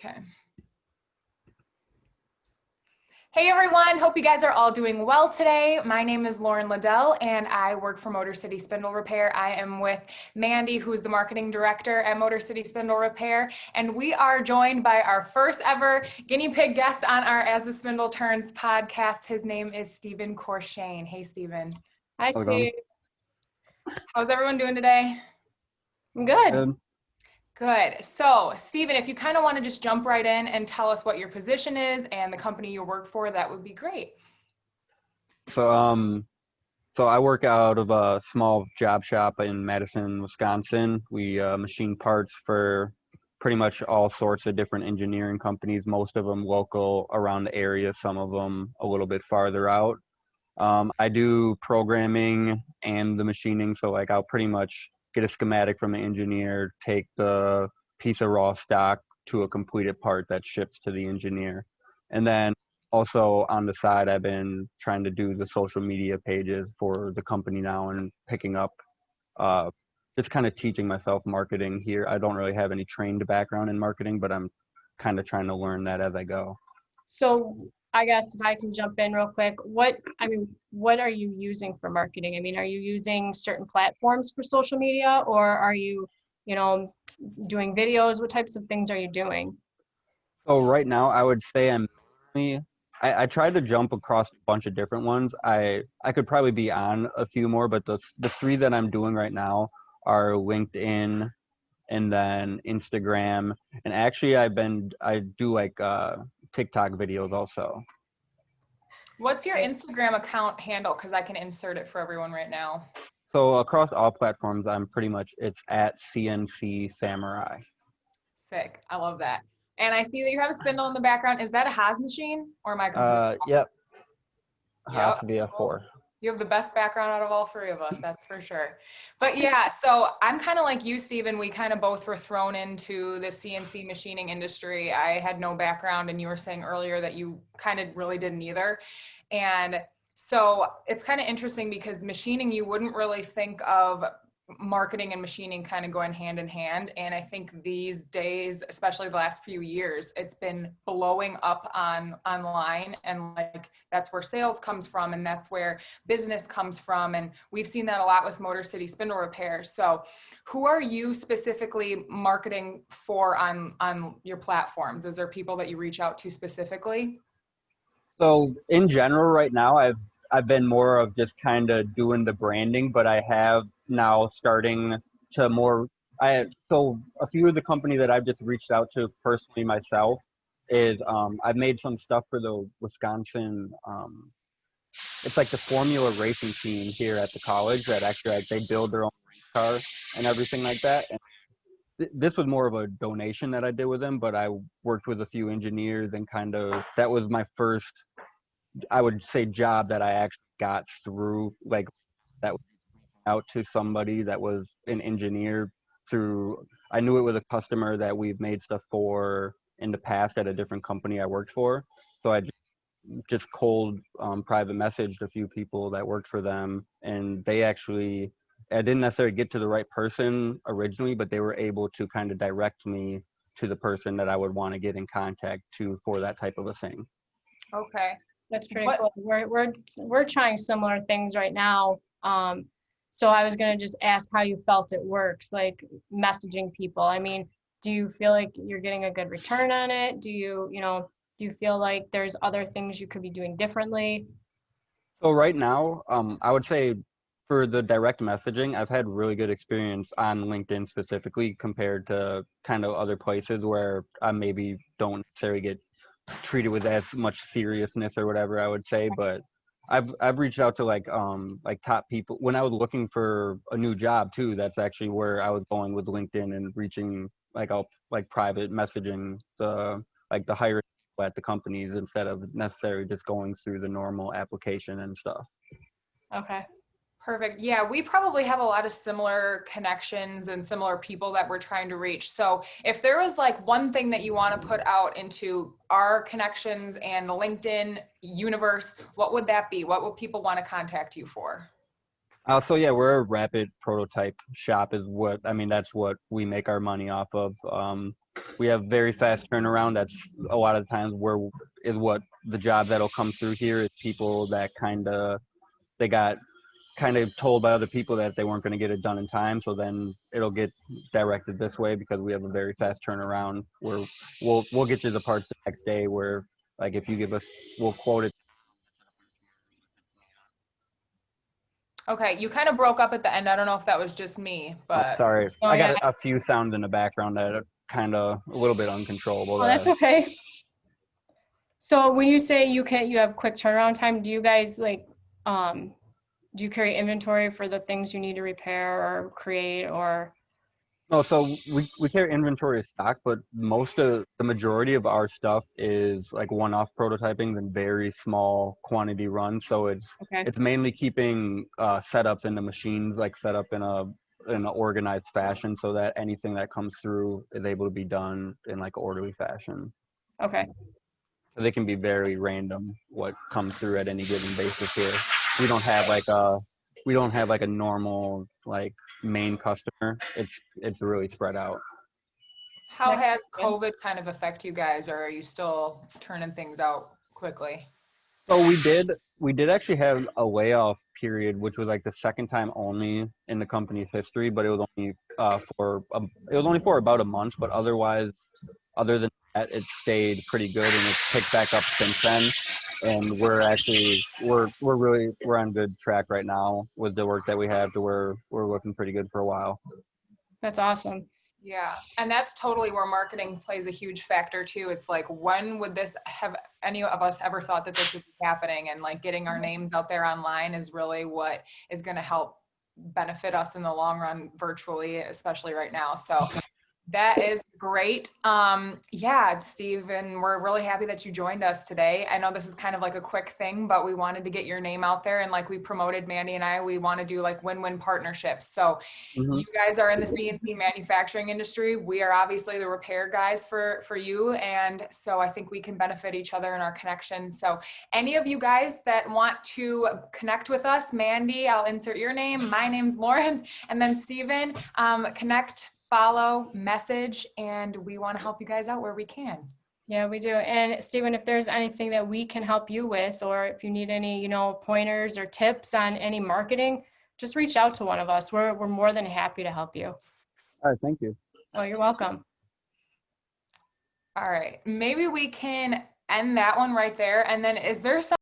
Okay. Hey everyone, hope you guys are all doing well today. My name is Lauren Liddell and I work for Motor City Spindle Repair. I am with Mandy, who is the marketing director at Motor City Spindle Repair, and we are joined by our first ever guinea pig guest on our As the Spindle Turns podcast. His name is Stephen Courchane. Hey Stephen. Hi Steve. How's everyone doing today? I'm good. Good. So, Stephen, if you kind of want to just jump right in and tell us what your position is and the company you work for, that would be great. So I work out of a small job shop in Madison, Wisconsin. We machine parts for pretty much all sorts of different engineering companies, most of them local around the area, some of them a little bit farther out. I do programming and the machining, so like I'll pretty much get a schematic from an engineer, take the piece of raw stock to a completed part that ships to the engineer. And then also on the side, I've been trying to do the social media pages for the company now and picking up, just kind of teaching myself marketing here. I don't really have any trained background in marketing, but I'm kind of trying to learn that as I go. So I guess if I can jump in real quick, what are you using for marketing? I mean, are you using certain platforms for social media, or are you, doing videos? What types of things are you doing? So right now, I would say I tried to jump across a bunch of different ones. I could probably be on a few more, but the three that I'm doing right now are LinkedIn and then Instagram. And actually I do like TikTok videos also. What's your Instagram account handle? Because I can insert it for everyone right now. So across all platforms, it's at CNC Samurai. Sick. I love that. And I see that you have a spindle in the background. Is that a Haas machine or am I confused? Yep. Haas VF4. You have the best background out of all three of us, that's for sure. But yeah, so I'm kind of like you, Stephen. We kind of both were thrown into the CNC machining industry. I had no background, and you were saying earlier that you kind of really didn't either. And so it's kind of interesting because machining, you wouldn't really think of marketing and machining kind of going hand in hand. And I think these days, especially the last few years, it's been blowing up online, and like that's where sales comes from and that's where business comes from. And we've seen that a lot with Motor City Spindle Repair. So who are you specifically marketing for on your platforms? Is there people that you reach out to specifically? So in general right now, I've been more of just kind of doing the branding, but I have now starting to so a few of the company that I've just reached out to personally myself is I've made some stuff for the Wisconsin, it's like the Formula racing team here at the college that actually like they build their own race car and everything like that. And this was more of a donation that I did with them, but I worked with a few engineers and that was my first, I would say, job that I actually got through, like that out to somebody that was an engineer through, I knew it was a customer that we've made stuff for in the past at a different company I worked for. So I just cold private messaged a few people that worked for them, and I didn't necessarily get to the right person originally, but they were able to kind of direct me to the person that I would want to get in contact to for that type of a thing. Okay. That's pretty cool. We're trying similar things right now. So I was going to just ask how you felt it works, like messaging people. I mean, do you feel like you're getting a good return on it? Do you feel like there's other things you could be doing differently? So right now, I would say for the direct messaging, I've had really good experience on LinkedIn specifically compared to kind of other places where I maybe don't necessarily get treated with as much seriousness or whatever, I would say. But I've reached out to like top people when I was looking for a new job too. That's actually where I was going with LinkedIn and reaching private messaging the hiring at the companies instead of necessarily just going through the normal application and stuff. Okay. Perfect. Yeah, we probably have a lot of similar connections and similar people that we're trying to reach. So if there was like one thing that you want to put out into our connections and the LinkedIn universe, what would that be? What would people want to contact you for? So yeah, we're a rapid prototype shop that's what we make our money off of. we have very fast turnaround. That's a lot of times what the job that'll come through here is people that they got kind of told by other people that they weren't going to get it done in time. So then it'll get directed this way because we have a very fast turnaround where we'll get you the parts the next day where like if you give us, we'll quote it. Okay, you kind of broke up at the end. I don't know if that was just me, Oh, but sorry. Oh, I yeah. got a few sounds in the background that are kind of a little bit uncontrollable. Oh, that's okay. So when you say you have quick turnaround time, do you guys like, do you carry inventory for the things you need to repair or create or? No, so we carry inventory of stock, but the majority of our stuff is like one-off prototyping and very small quantity runs. So Okay. it's mainly keeping setups in the machines like set up in an organized fashion so that anything that comes through is able to be done in like orderly fashion. Okay. So they can be very random what comes through at any given basis here. We don't have like a normal like main customer. It's really spread out. how has Good. COVID kind of affect you guys, or are you still turning things out quickly? So we did actually have a layoff period, which was like the second time only in the company's history, but it was only for about a month. But otherwise, other than that, it stayed pretty good and it's picked back up since then. And we're on good track right now with the work that we have to where we're looking pretty good for a while. That's awesome. Yeah, and that's totally where marketing plays a huge factor too. It's like, when would this have any of us ever thought that this would be happening? And like getting our names out there online is really what is going to help benefit us in the long run virtually, especially right now. So that is great. Yeah, Steve, and we're really happy that you joined us today. I know this is kind of like a quick thing, but we wanted to get your name out there. And like we promoted, Mandy and I, we want to do like win-win partnerships. So you guys are in the CNC manufacturing industry. We are obviously the repair guys for you. And so I think we can benefit each other in our connection. So any of you guys that want to connect with us, Mandy, I'll insert your name. My name's Lauren. And then Steven, connect, follow, message, and we want to help you guys out where we can. Yeah, we do. And Stephen, if there's anything that we can help you with, or if you need any, pointers or tips on any marketing, just reach out to one of us. We're more than happy to help you. All right, thank you. Oh, you're welcome. All right, maybe we can end that one right there. And then is there some